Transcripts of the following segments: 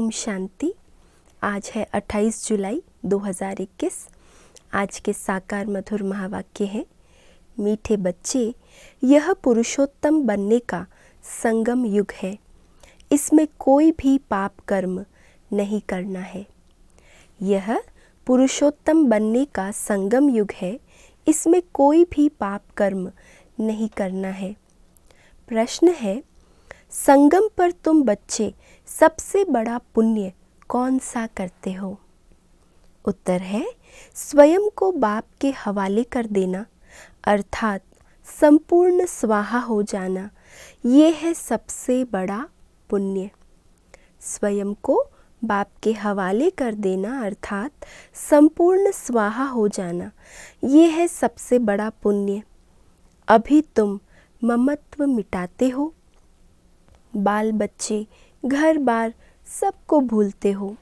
ओम शांति। आज है 28 जुलाई 2021। आज के साकार मधुर महावाक्य हैं, मीठे बच्चे, यह पुरुषोत्तम बनने का संगम युग है। इसमें कोई भी पाप कर्म नहीं करना है। यह पुरुषोत्तम बनने का संगम युग है। इसमें कोई भी पाप कर्म नहीं करना है। प्रश्न है, संगम पर तुम बच्चे सबसे बड़ा पुण्य कौन सा करते हो? उत्तर है, स्वयं को बाप के हवाले कर देना, अर्थात संपूर्ण स्वाहा हो जाना। ये है सबसे बड़ा पुण्य। स्वयं को बाप के हवाले कर देना, अर्थात संपूर्ण स्वाहा हो जाना, ये है सबसे बड़ा पुण्य। अभी तुम ममत्व मिटाते हो, बाल बच्चे घर बार सबको भूलते हो।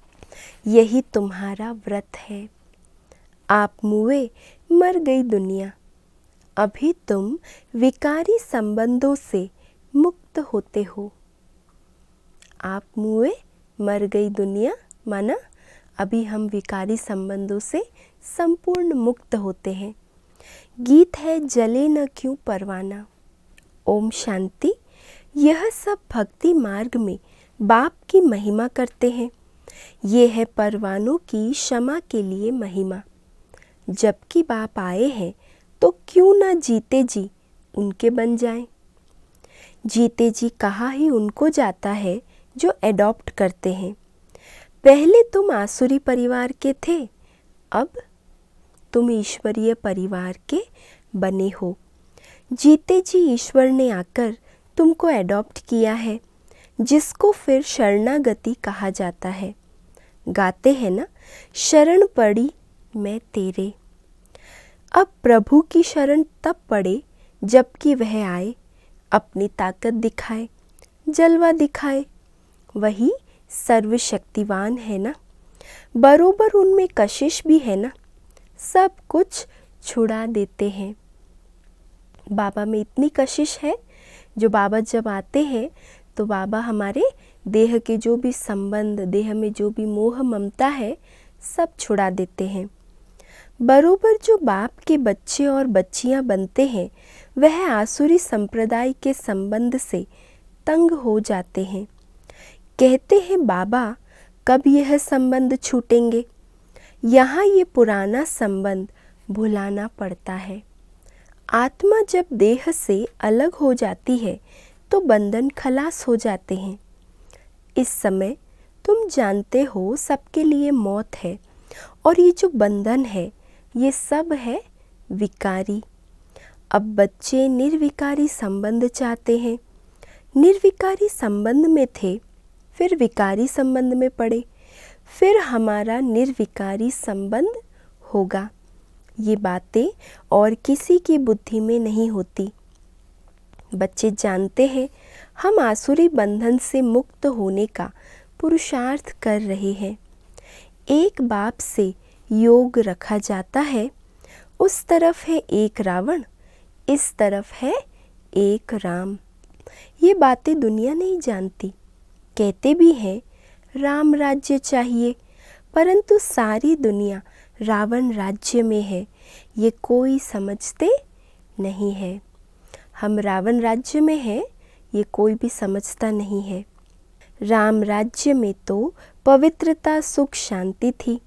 यही तुम्हारा व्रत है। आप मुए मर गई दुनिया। अभी तुम विकारी संबंधों से मुक्त होते हो। आप मुए मर गई दुनिया माना अभी हम विकारी संबंधों से संपूर्ण मुक्त होते हैं। गीत है जले न क्यों परवाना। ओम शांति। यह सब भक्ति मार्ग में बाप की महिमा करते हैं। ये है परवानों की क्षमा के लिए महिमा। जबकि बाप आए हैं तो क्यों ना जीते जी उनके बन जाएं। जीते जी कहा ही उनको जाता है जो एडॉप्ट करते हैं। पहले तुम आसुरी परिवार के थे, अब तुम ईश्वरीय परिवार के बने हो। जीते जी ईश्वर ने आकर तुमको एडॉप्ट किया है, जिसको फिर शरणागति कहा जाता है। गाते हैं ना, शरण पड़ी मैं तेरे। अब प्रभु की शरण तब पड़े जबकि वह आए, अपनी ताकत दिखाए, जलवा दिखाए। वही सर्वशक्तिवान है ना, बरोबर उनमें कशिश भी है ना, सब कुछ छुड़ा देते हैं। बाबा में इतनी कशिश है, जो बाबा जब आते हैं तो बाबा हमारे देह के जो भी संबंध, देह में जो भी मोह ममता है, सब छुड़ा देते हैं। बरोबर जो बाप के बच्चे और बच्चियां बनते हैं, वह आसुरी संप्रदाय के संबंध से तंग हो जाते हैं। कहते हैं, बाबा कब यह संबंध छूटेंगे? यहाँ ये पुराना संबंध भुलाना पड़ता है। आत्मा जब देह से अलग हो जाती है तो बंधन खलास हो जाते हैं। इस समय तुम जानते हो सबके लिए मौत है, और ये जो बंधन है ये सब है विकारी। अब बच्चे निर्विकारी संबंध चाहते हैं। निर्विकारी संबंध में थे, फिर विकारी संबंध में पड़े, फिर हमारा निर्विकारी संबंध होगा। ये बातें और किसी की बुद्धि में नहीं होती। बच्चे जानते हैं हम आसुरी बंधन से मुक्त होने का पुरुषार्थ कर रहे हैं। एक बाप से योग रखा जाता है। उस तरफ है एक रावण, इस तरफ है एक राम। ये बातें दुनिया नहीं जानती। कहते भी हैं राम राज्य चाहिए, परंतु सारी दुनिया रावण राज्य में है, ये कोई समझते नहीं है। हम रावण राज्य में हैं, ये कोई भी समझता नहीं है। राम राज्य में तो पवित्रता, सुख, शांति थी,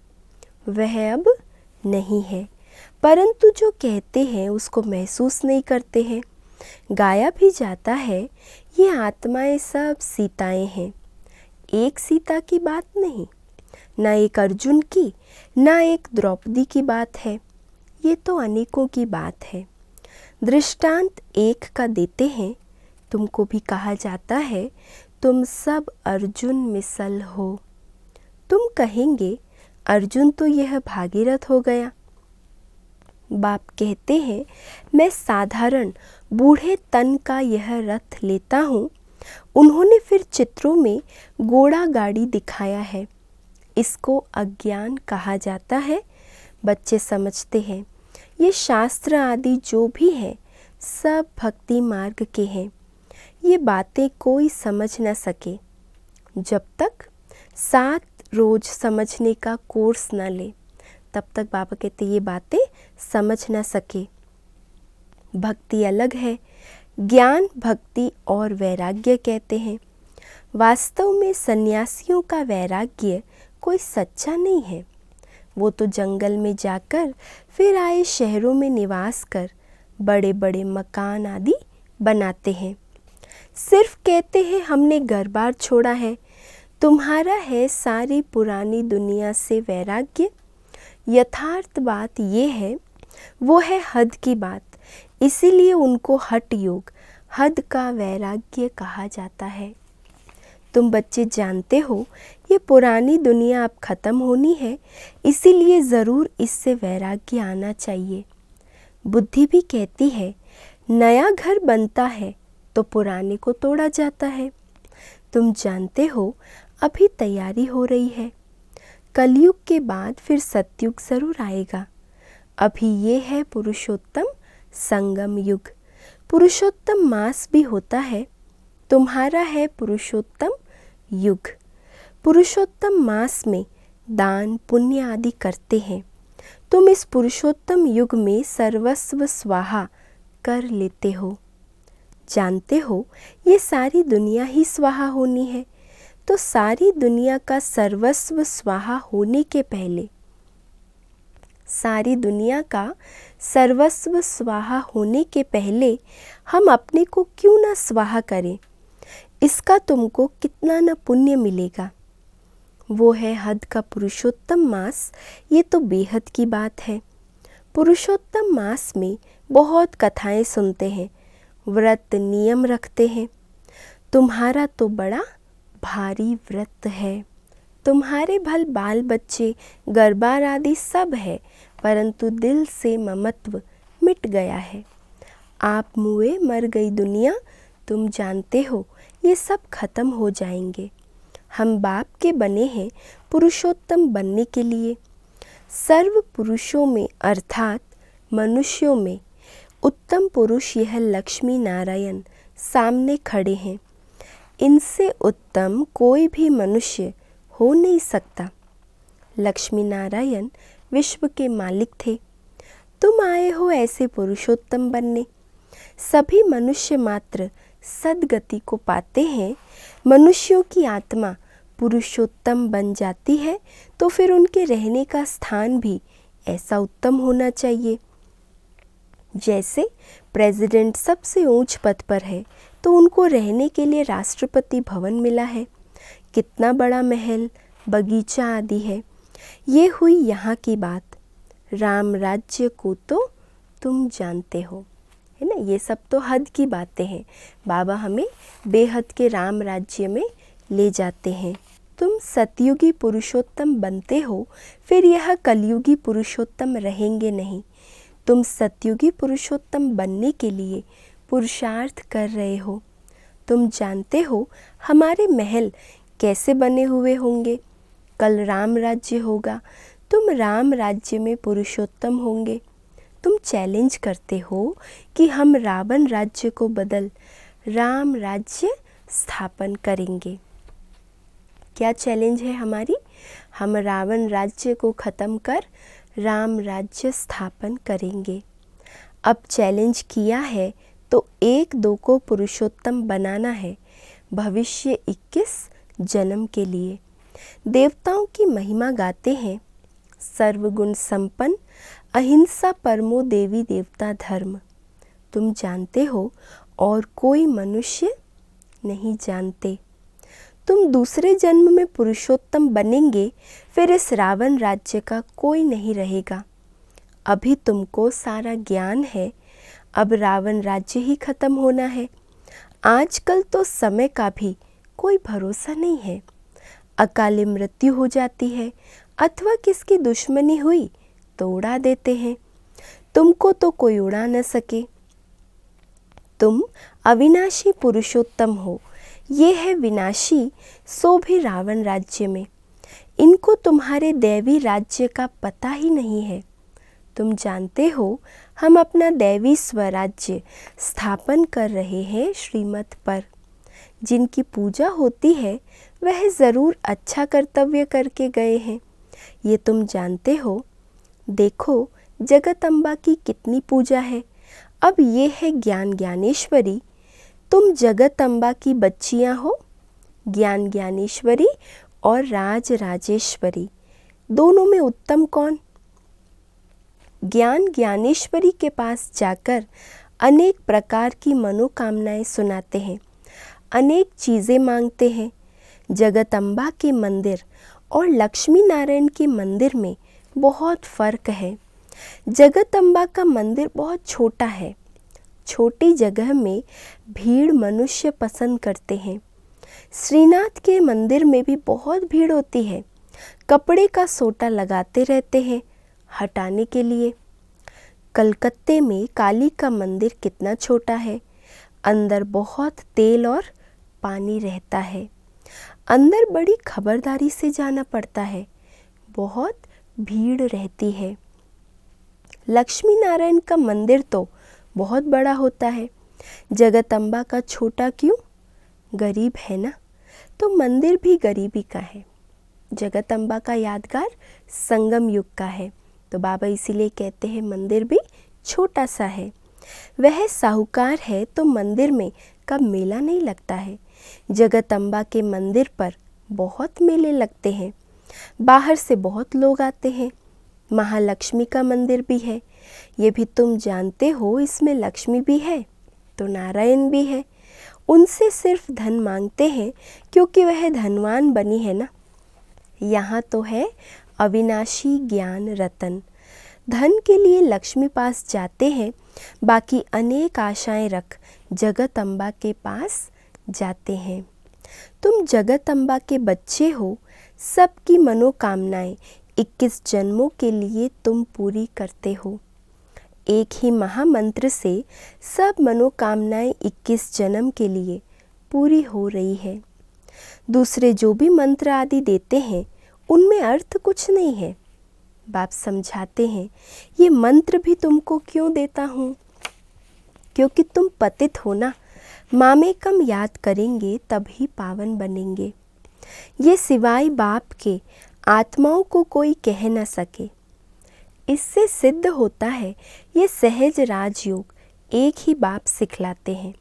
वह अब नहीं है। परंतु जो कहते हैं उसको महसूस नहीं करते हैं। गाया भी जाता है, ये आत्माएं सब सीताएं हैं। एक सीता की बात नहीं, ना एक अर्जुन की, ना एक द्रौपदी की बात है। ये तो अनेकों की बात है। दृष्टांत एक का देते हैं। तुमको भी कहा जाता है तुम सब अर्जुन मिसल हो। तुम कहेंगे अर्जुन तो यह भागीरथ हो गया। बाप कहते हैं मैं साधारण बूढ़े तन का यह रथ लेता हूँ। उन्होंने फिर चित्रों में घोड़ा गाड़ी दिखाया है। इसको अज्ञान कहा जाता है। बच्चे समझते हैं ये शास्त्र आदि जो भी हैं सब भक्ति मार्ग के हैं। ये बातें कोई समझ न सके। जब तक 7 रोज समझने का कोर्स न ले, तब तक बाबा कहते ये बातें समझ ना सके। भक्ति अलग है, ज्ञान, भक्ति और वैराग्य कहते हैं। वास्तव में सन्यासियों का वैराग्य कोई सच्चा नहीं है। वो तो जंगल में जाकर फिर आए शहरों में निवास कर बड़े बड़े मकान आदि बनाते हैं। सिर्फ कहते हैं हमने घर बार छोड़ा है। तुम्हारा है सारी पुरानी दुनिया से वैराग्य। यथार्थ बात ये है, वो है हद की बात, इसीलिए उनको हठ योग, हद का वैराग्य कहा जाता है। तुम बच्चे जानते हो ये पुरानी दुनिया अब ख़त्म होनी है, इसीलिए ज़रूर इससे वैराग्य आना चाहिए। बुद्धि भी कहती है नया घर बनता है तो पुराने को तोड़ा जाता है। तुम जानते हो अभी तैयारी हो रही है। कलयुग के बाद फिर सतयुग ज़रूर आएगा। अभी ये है पुरुषोत्तम संगम युग। पुरुषोत्तम मास भी होता है। तुम्हारा है पुरुषोत्तम युग। पुरुषोत्तम मास में दान पुण्य आदि करते हैं। तुम इस पुरुषोत्तम युग में सर्वस्व स्वाहा कर लेते हो। जानते हो ये सारी दुनिया ही स्वाहा होनी है, तो सारी दुनिया का सर्वस्व स्वाहा होने के पहले, सारी दुनिया का सर्वस्व स्वाहा होने के पहले हम अपने को क्यों ना स्वाहा करें। इसका तुमको कितना न पुण्य मिलेगा। वो है हद का पुरुषोत्तम मास। ये तो बेहद की बात है। पुरुषोत्तम मास में बहुत कथाएं सुनते हैं, व्रत नियम रखते हैं। तुम्हारा तो बड़ा भारी व्रत है। तुम्हारे भल बाल बच्चे गरबार आदि सब है, परंतु दिल से ममत्व मिट गया है। आप मुए मर गई दुनिया। तुम जानते हो ये सब खत्म हो जाएंगे। हम बाप के बने हैं पुरुषोत्तम बनने के लिए। सर्व पुरुषों में अर्थात मनुष्यों में उत्तम पुरुष यह लक्ष्मी नारायण सामने खड़े हैं। इनसे उत्तम कोई भी मनुष्य हो नहीं सकता। लक्ष्मी नारायण विश्व के मालिक थे। तुम आए हो ऐसे पुरुषोत्तम बनने। सभी मनुष्य मात्र सद्गति को पाते हैं। मनुष्यों की आत्मा पुरुषोत्तम बन जाती है तो फिर उनके रहने का स्थान भी ऐसा उत्तम होना चाहिए। जैसे प्रेसिडेंट सबसे ऊंच पद पर है तो उनको रहने के लिए राष्ट्रपति भवन मिला है। कितना बड़ा महल, बगीचा आदि है। ये हुई यहाँ की बात। राम राज्य को तो तुम जानते हो, है ना। ये सब तो हद की बातें हैं। बाबा हमें बेहद के राम राज्य में ले जाते हैं। तुम सतयुगी पुरुषोत्तम बनते हो, फिर यह कलयुगी पुरुषोत्तम रहेंगे नहीं। तुम सतयुगी पुरुषोत्तम बनने के लिए पुरुषार्थ कर रहे हो। तुम जानते हो हमारे महल कैसे बने हुए होंगे। कल राम राज्य होगा, तुम राम राज्य में पुरुषोत्तम होंगे। तुम चैलेंज करते हो कि हम रावण राज्य को बदल राम राज्य स्थापन करेंगे। क्या चैलेंज है हमारी? हम रावण राज्य को ख़त्म कर राम राज्य स्थापन करेंगे। अब चैलेंज किया है तो 1-2 को पुरुषोत्तम बनाना है भविष्य 21 जन्म के लिए। देवताओं की महिमा गाते हैं। सर्वगुण संपन्न अहिंसा परमो देवी देवता धर्म। तुम जानते हो और कोई मनुष्य नहीं जानते। तुम दूसरे जन्म में पुरुषोत्तम बनेंगे, फिर इस रावण राज्य का कोई नहीं रहेगा। अभी तुमको सारा ज्ञान है, अब रावण राज्य ही खत्म होना है। आजकल तो समय का भी कोई भरोसा नहीं है। अकाले मृत्यु हो जाती है अथवा किसकी दुश्मनी हुई तो उड़ा देते हैं। तुमको तो कोई उड़ा न सके। तुम अविनाशी पुरुषोत्तम हो। ये है विनाशी, सो भी रावण राज्य में। इनको तुम्हारे दैवी राज्य का पता ही नहीं है। तुम जानते हो हम अपना दैवी स्वराज्य स्थापन कर रहे हैं श्रीमत पर। जिनकी पूजा होती है वह ज़रूर अच्छा कर्तव्य करके गए हैं, ये तुम जानते हो। देखो जगदम्बा की कितनी पूजा है। अब ये है ज्ञान ज्ञानेश्वरी, तुम जगदम्बा की बच्चियां हो। ज्ञान ज्ञानेश्वरी और राज राजेश्वरी, दोनों में उत्तम कौन? ज्ञान ज्ञानेश्वरी के पास जाकर अनेक प्रकार की मनोकामनाएं सुनाते हैं, अनेक चीज़ें मांगते हैं। जगदम्बा के मंदिर और लक्ष्मी नारायण के मंदिर में बहुत फ़र्क है। जगदम्बा का मंदिर बहुत छोटा है, छोटी जगह में भीड़ मनुष्य पसंद करते हैं। श्रीनाथ के मंदिर में भी बहुत भीड़ होती है, कपड़े का सोटा लगाते रहते हैं हटाने के लिए। कलकत्ते में काली का मंदिर कितना छोटा है, अंदर बहुत तेल और पानी रहता है, अंदर बड़ी खबरदारी से जाना पड़ता है, बहुत भीड़ रहती है। लक्ष्मी नारायण का मंदिर तो बहुत बड़ा होता है, जगदम्बा का छोटा क्यों? गरीब है ना, तो मंदिर भी गरीबी का है। जगदम्बा का यादगार संगम युग का है, तो बाबा इसीलिए कहते हैं मंदिर भी छोटा सा है। वह साहूकार है तो मंदिर में कब मेला नहीं लगता है। जगदम्बा के मंदिर पर बहुत मेले लगते हैं, बाहर से बहुत लोग आते हैं। महालक्ष्मी का मंदिर भी है, ये भी तुम जानते हो, इसमें लक्ष्मी भी है तो नारायण भी है। उनसे सिर्फ धन मांगते हैं क्योंकि वह धनवान बनी है ना। यहाँ तो है अविनाशी ज्ञान रतन, धन के लिए लक्ष्मी पास जाते हैं, बाकी अनेक आशाएं रख जगदम्बा के पास जाते हैं। तुम जगदम्बा के बच्चे हो, सबकी मनोकामनाएं 21 जन्मों के लिए तुम पूरी करते हो। एक ही महामंत्र से सब मनोकामनाएं 21 जन्म के लिए पूरी हो रही है। दूसरे जो भी मंत्र आदि देते हैं उनमें अर्थ कुछ नहीं है। बाप समझाते हैं, ये मंत्र भी तुमको क्यों देता हूँ? क्योंकि तुम पतित हो ना, मामे कम याद करेंगे तभी पावन बनेंगे। ये सिवाय बाप के आत्माओं को कोई कह न सके। इससे सिद्ध होता है ये सहज राजयोग एक ही बाप सिखलाते हैं,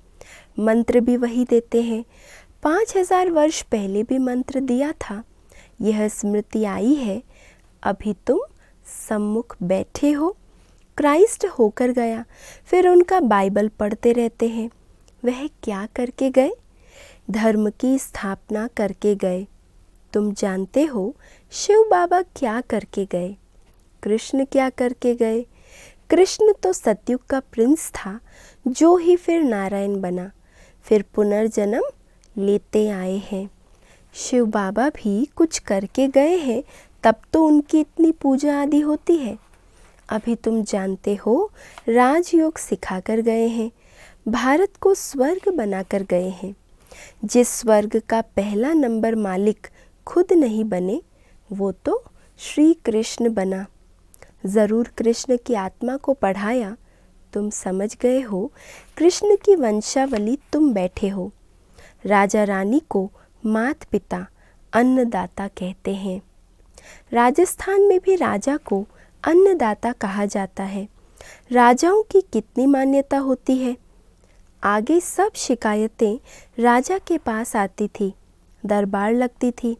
मंत्र भी वही देते हैं। 5000 वर्ष पहले भी मंत्र दिया था, यह स्मृति आई है। अभी तुम सम्मुख बैठे हो, क्राइस्ट होकर गया, फिर उनका बाइबल पढ़ते रहते हैं। वह क्या करके गए? धर्म की स्थापना करके गए। तुम जानते हो शिव बाबा क्या करके गए, कृष्ण क्या करके गए? कृष्ण तो सतयुग का प्रिंस था, जो ही फिर नारायण बना, फिर पुनर्जन्म लेते आए हैं। शिव बाबा भी कुछ करके गए हैं, तब तो उनकी इतनी पूजा आदि होती है। अभी तुम जानते हो राजयोग सिखा कर गए हैं, भारत को स्वर्ग बनाकर गए हैं। जिस स्वर्ग का पहला नंबर मालिक खुद नहीं बने, वो तो श्री कृष्ण बना। ज़रूर कृष्ण की आत्मा को पढ़ाया, तुम समझ गए हो। कृष्ण की वंशावली तुम बैठे हो। राजा रानी को मात पिता अन्नदाता कहते हैं। राजस्थान में भी राजा को अन्नदाता कहा जाता है। राजाओं की कितनी मान्यता होती है। आगे सब शिकायतें राजा के पास आती थी, दरबार लगती थी।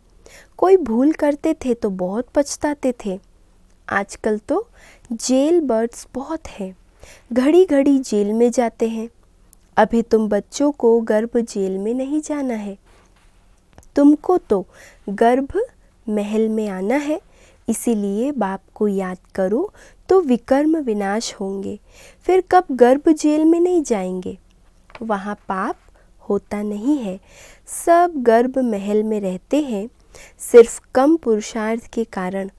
कोई भूल करते थे तो बहुत पछताते थे। आजकल तो जेल बर्ड्स बहुत हैं, घड़ी घड़ी जेल में जाते हैं। अभी तुम बच्चों को गर्भ जेल में नहीं जाना है, तुमको तो गर्भ महल में आना है। इसीलिए बाप को याद करो तो विकर्म विनाश होंगे। फिर कब गर्भ जेल में नहीं जाएंगे, वहाँ पाप होता नहीं है। सब गर्भ महल में रहते हैं, सिर्फ कम पुरुषार्थ के कारण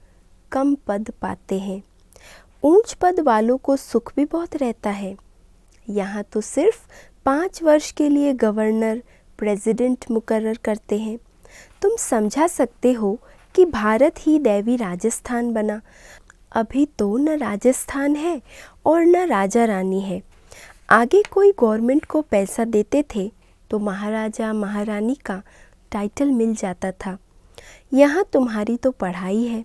कम पद पाते हैं। ऊंच पद वालों को सुख भी बहुत रहता है। यहाँ तो सिर्फ 5 वर्ष के लिए गवर्नर प्रेसिडेंट मुकर्रर करते हैं। तुम समझा सकते हो कि भारत ही दैवी राजस्थान बना। अभी तो न राजस्थान है और न राजा रानी है। आगे कोई गवर्नमेंट को पैसा देते थे तो महाराजा महारानी का टाइटल मिल जाता था। यहाँ तुम्हारी तो पढ़ाई है।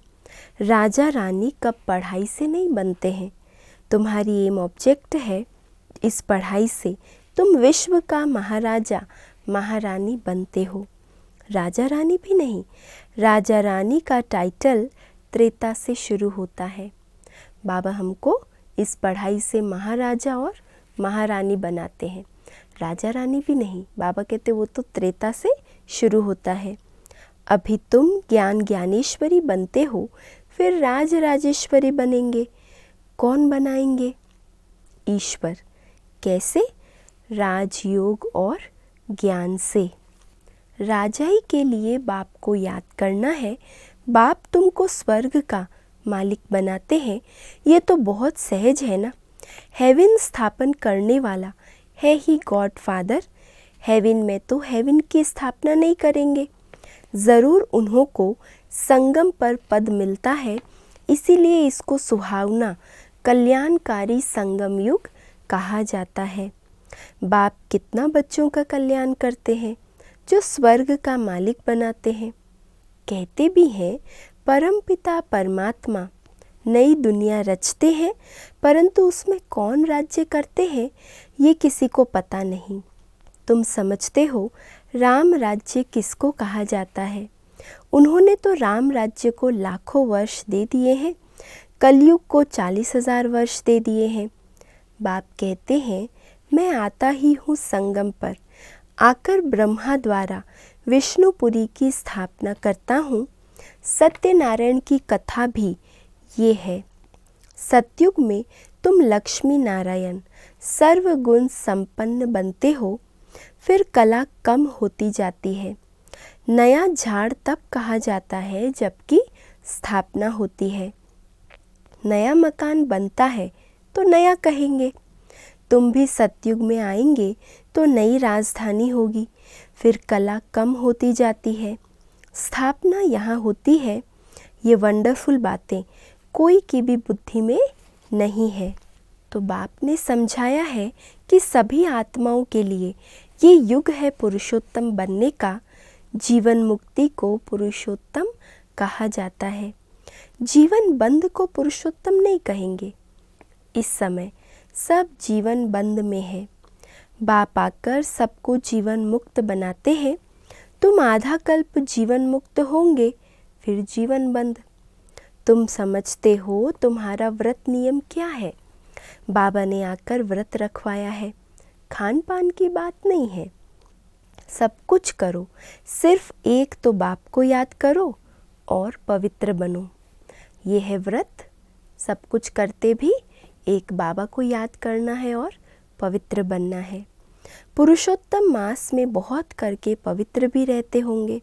राजा रानी कब पढ़ाई से नहीं बनते हैं। तुम्हारी एम ऑब्जेक्ट है, इस पढ़ाई से तुम विश्व का महाराजा महारानी बनते हो। राजा रानी भी नहीं, राजा रानी का टाइटल त्रेता से शुरू होता है। बाबा हमको इस पढ़ाई से महाराजा और महारानी बनाते हैं। राजा रानी भी नहीं, बाबा कहते वो तो त्रेता से शुरू होता है। अभी तुम ज्ञान ज्ञानेश्वरी बनते हो, फिर राज राजेश्वरी बनेंगे। कौन बनाएंगे? ईश्वर। कैसे? राजयोग और ज्ञान से। राजाई के लिए बाप को याद करना है। बाप तुमको स्वर्ग का मालिक बनाते हैं, ये तो बहुत सहज है ना। हेवन स्थापन करने वाला है ही गॉड फादर। हेवन में तो हेवन की स्थापना नहीं करेंगे, ज़रूर उन्हों को संगम पर पद मिलता है, इसीलिए इसको सुहावना कल्याणकारी संगम युग कहा जाता है। बाप कितना बच्चों का कल्याण करते हैं, जो स्वर्ग का मालिक बनाते हैं। कहते भी हैं परमपिता परमात्मा नई दुनिया रचते हैं, परंतु उसमें कौन राज्य करते हैं ये किसी को पता नहीं। तुम समझते हो राम राज्य किसको कहा जाता है। उन्होंने तो राम राज्य को लाखों वर्ष दे दिए हैं, कलयुग को 40,000 वर्ष दे दिए हैं। बाप कहते हैं मैं आता ही हूँ संगम पर, आकर ब्रह्मा द्वारा विष्णुपुरी की स्थापना करता हूँ। सत्यनारायण की कथा भी ये है। सतयुग में तुम लक्ष्मी नारायण सर्वगुण संपन्न बनते हो, फिर कला कम होती जाती है। नया झाड़ तब कहा जाता है जबकि स्थापना होती है। नया मकान बनता है तो नया कहेंगे। तुम भी सतयुग में आएंगे तो नई राजधानी होगी, फिर कला कम होती जाती है, स्थापना यहाँ होती है। ये वंडरफुल बातें कोई की भी बुद्धि में नहीं है। तो बाप ने समझाया है कि सभी आत्माओं के लिए ये युग है पुरुषोत्तम बनने का। जीवन मुक्ति को पुरुषोत्तम कहा जाता है, जीवन बंद को पुरुषोत्तम नहीं कहेंगे। इस समय सब जीवन बंद में है। बाप आकर सबको जीवन मुक्त बनाते हैं। तुम आधा कल्प जीवन मुक्त होंगे, फिर जीवन बंद। तुम समझते हो तुम्हारा व्रत नियम क्या है। बाबा ने आकर व्रत रखवाया है, खान पान की बात नहीं है। सब कुछ करो, सिर्फ एक तो बाप को याद करो और पवित्र बनो। ये है व्रत। सब कुछ करते भी एक बाबा को याद करना है और पवित्र बनना है। पुरुषोत्तम मास में बहुत करके पवित्र भी रहते होंगे।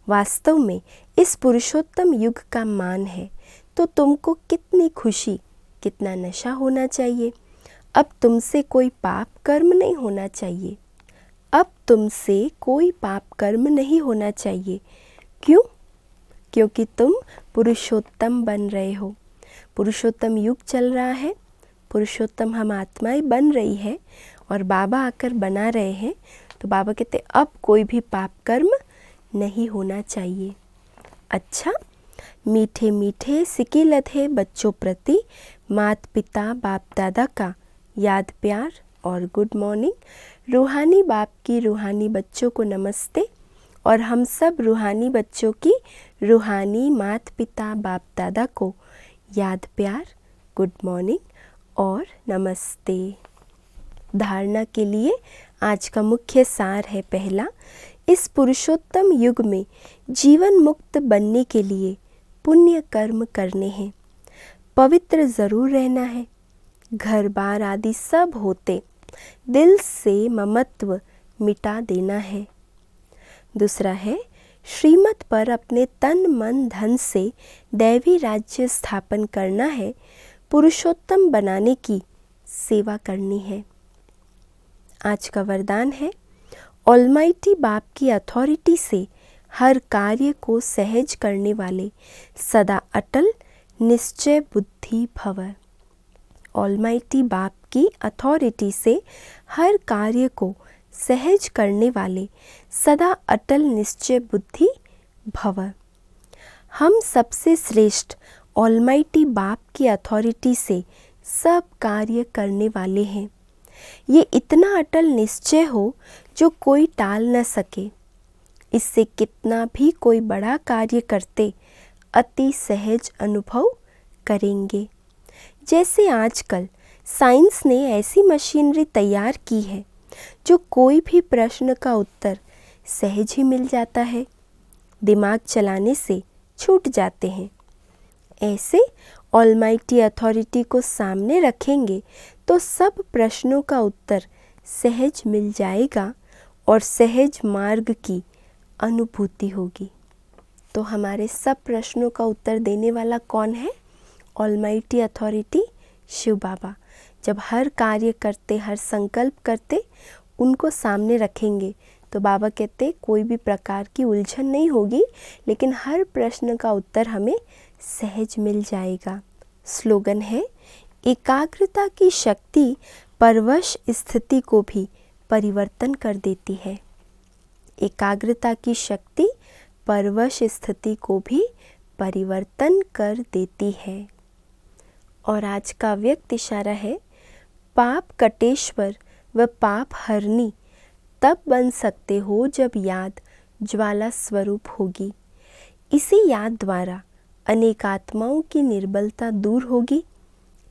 वास्तव में इस पुरुषोत्तम युग का मान है तो तुमको कितनी खुशी, कितना नशा होना चाहिए। अब तुमसे कोई पाप कर्म नहीं होना चाहिए। अब तुमसे कोई पाप कर्म नहीं होना चाहिए। क्यों? क्योंकि तुम पुरुषोत्तम बन रहे हो। पुरुषोत्तम युग चल रहा है, पुरुषोत्तम हम आत्माएं बन रही है और बाबा आकर बना रहे हैं। तो बाबा कहते अब कोई भी पाप कर्म नहीं होना चाहिए। अच्छा, मीठे मीठे सिके लधे बच्चों प्रति माता पिता बाप दादा का याद प्यार और गुड मॉर्निंग। रूहानी बाप की रूहानी बच्चों को नमस्ते और हम सब रूहानी बच्चों की रूहानी माता पिता बाप दादा को याद प्यार, गुड मॉर्निंग और नमस्ते। धारणा के लिए आज का मुख्य सार है। पहला, इस पुरुषोत्तम युग में जीवन मुक्त बनने के लिए पुण्य कर्म करने हैं, पवित्र ज़रूर रहना है, घर बार आदि सब होते दिल से ममत्व मिटा देना है। दूसरा है, श्रीमत पर अपने तन मन धन से दैवी राज्य स्थापन करना है, पुरुषोत्तम बनाने की सेवा करनी है। आज का वरदान है, ऑलमाइटी बाप की अथॉरिटी से हर कार्य को सहज करने वाले सदा अटल निश्चय बुद्धि भव। ऑलमाइटी बाप की अथॉरिटी से हर कार्य को सहज करने वाले सदा अटल निश्चय बुद्धि भव। हम सबसे श्रेष्ठ ऑलमाइटी बाप की अथॉरिटी से सब कार्य करने वाले हैं। ये इतना अटल निश्चय हो जो कोई टाल न सके। इससे कितना भी कोई बड़ा कार्य करते अति सहज अनुभव करेंगे। जैसे आजकल साइंस ने ऐसी मशीनरी तैयार की है जो कोई भी प्रश्न का उत्तर सहज ही मिल जाता है, दिमाग चलाने से छूट जाते हैं। ऐसे ऑलमाइटी अथॉरिटी को सामने रखेंगे तो सब प्रश्नों का उत्तर सहज मिल जाएगा और सहज मार्ग की अनुभूति होगी। तो हमारे सब प्रश्नों का उत्तर देने वाला कौन है? ऑलमाइटी अथॉरिटी शिव बाबा। जब हर कार्य करते, हर संकल्प करते उनको सामने रखेंगे तो बाबा कहते कोई भी प्रकार की उलझन नहीं होगी, लेकिन हर प्रश्न का उत्तर हमें सहज मिल जाएगा। स्लोगन है, एकाग्रता की शक्ति परवश स्थिति को भी परिवर्तन कर देती है। एकाग्रता की शक्ति परवश स्थिति को भी परिवर्तन कर देती है। और आज का व्यक्त इशारा है, पाप कटेश्वर व पाप हरनी तब बन सकते हो जब याद ज्वाला स्वरूप होगी। इसी याद द्वारा अनेक आत्माओं की निर्बलता दूर होगी।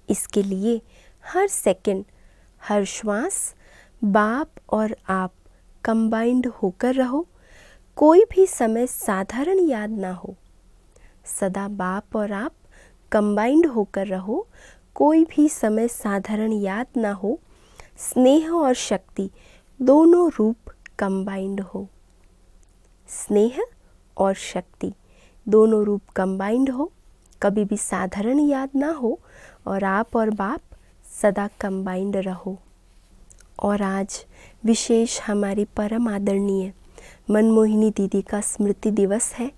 इसके लिए हर सेकंड, हर श्वास बाप और आप कंबाइंड होकर रहो। कोई भी समय साधारण याद ना हो। सदा बाप और आप कंबाइंड होकर रहो। कोई भी समय साधारण याद ना हो। स्नेह और शक्ति दोनों रूप कंबाइंड हो। स्नेह और शक्ति दोनों रूप कंबाइंड हो। कभी भी साधारण याद ना हो और आप और बाप सदा कंबाइंड रहो। और आज विशेष हमारी परम आदरणीय मनमोहिनी दीदी का स्मृति दिवस है।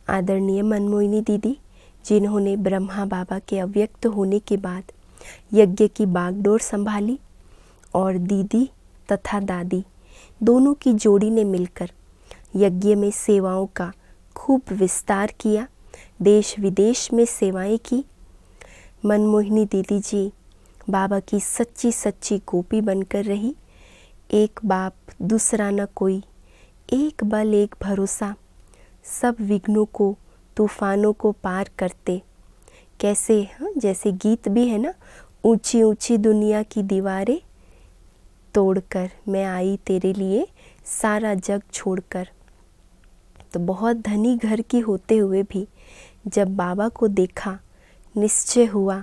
आदरणीय मनमोहिनी दीदी, जिन्होंने ब्रह्मा बाबा के अव्यक्त होने के बाद यज्ञ की बागडोर संभाली और दीदी तथा दादी दोनों की जोड़ी ने मिलकर यज्ञ में सेवाओं का खूब विस्तार किया, देश विदेश में सेवाएं की। मनमोहिनी दीदी जी बाबा की सच्ची सच्ची गोपी बनकर रही। एक बाप दूसरा न कोई, एक बल एक भरोसा, सब विघ्नों को तूफानों को पार करते। कैसे जैसे गीत भी है ना, ऊंची ऊंची दुनिया की दीवारें तोड़कर मैं आई तेरे लिए सारा जग छोड़कर। तो बहुत धनी घर की होते हुए भी जब बाबा को देखा, निश्चय हुआ,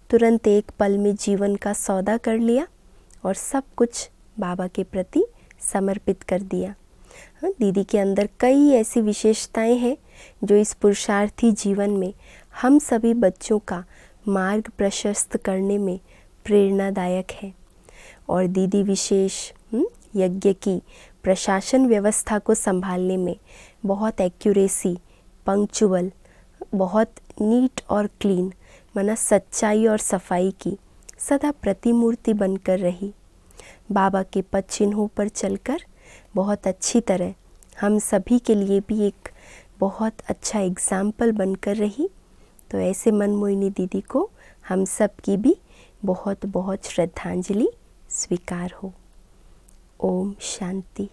तुरंत एक पल में जीवन का सौदा कर लिया और सब कुछ बाबा के प्रति समर्पित कर दिया। दीदी के अंदर कई ऐसी विशेषताएं हैं जो इस पुरुषार्थी जीवन में हम सभी बच्चों का मार्ग प्रशस्त करने में प्रेरणादायक है। और दीदी विशेष यज्ञ की प्रशासन व्यवस्था को संभालने में बहुत एक्यूरेसी, पंक्चुअल, बहुत नीट और क्लीन, माना सच्चाई और सफाई की सदा प्रतिमूर्ति बनकर रही। बाबा के पद चिन्हों पर चलकर बहुत अच्छी तरह हम सभी के लिए भी एक बहुत अच्छा एग्जाम्पल बनकर रही। तो ऐसे मनमोहिनी दीदी को हम सब की भी बहुत बहुत श्रद्धांजलि स्वीकार हो। ओम शांति।